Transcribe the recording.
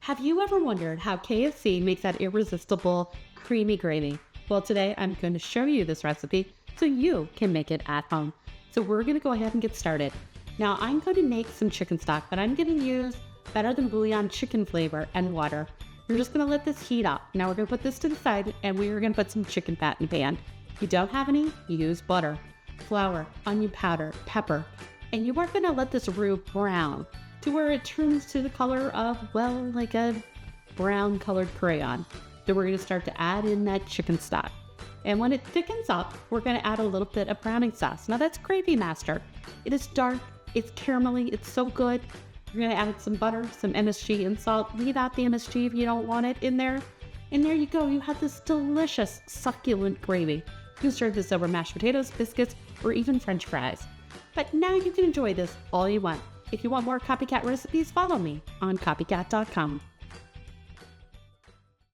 Have you ever wondered how KFC makes that irresistible creamy gravy? Well, today I'm going to show you this recipe so you can make it at home. So we're going to go ahead and get started. Now I'm going to make some chicken stock, but I'm going to use better than bouillon chicken flavor and water. We're just going to let this heat up. Now we're going to put this to the side and we're going to put some chicken fat in the pan. If you don't have any, use butter, flour, onion powder, pepper, and you are going to let this roux brown to where it turns to the color of, well, like a brown colored crayon. Then we're going to start to add in that chicken stock. And when it thickens up, we're going to add a little bit of browning sauce. Now that's Gravy Master. It is dark, it's caramelly, it's so good. We're going to add some butter, some MSG and salt. Leave out the MSG if you don't want it in there. And there you go, you have this delicious, succulent gravy. You can serve this over mashed potatoes, biscuits, or even French fries. But now you can enjoy this all you want. If you want more Copycat recipes, follow me on copycat.com.